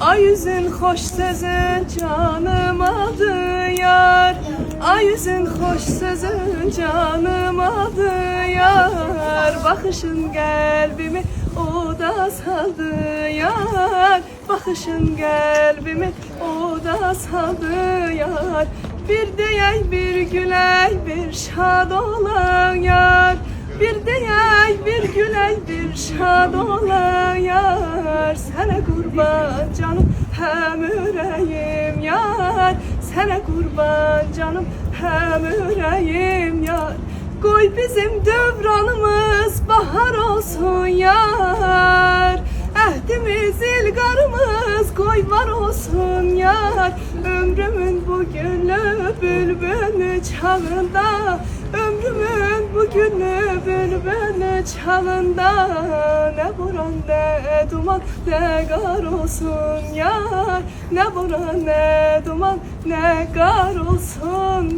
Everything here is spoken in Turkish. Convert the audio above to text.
Ay yüzün hoş sözün canım aldı yar. Ay yüzün hoş sözün canım aldı yar. Bakışın kalbimi oda saldı yar. Bakışın kalbimi oda saldı yar. Bir deyey bir güley bir şad olan yar. Bir deyey bir güley bir şad olan yar. Sana kurban canım hem yüreğim yar. Sana kurban canım hem yüreğim yar. Koy bizim dövranımız bahar olsun yar. Ehdimiz ilgarımız koy var olsun yar. Ömrümün bugünü bülbülü çağında. Ömrümün bugünü bülbülü çağında. Ne boran ne duman ne kar olsun yar. Ne boran ne duman ne kar olsun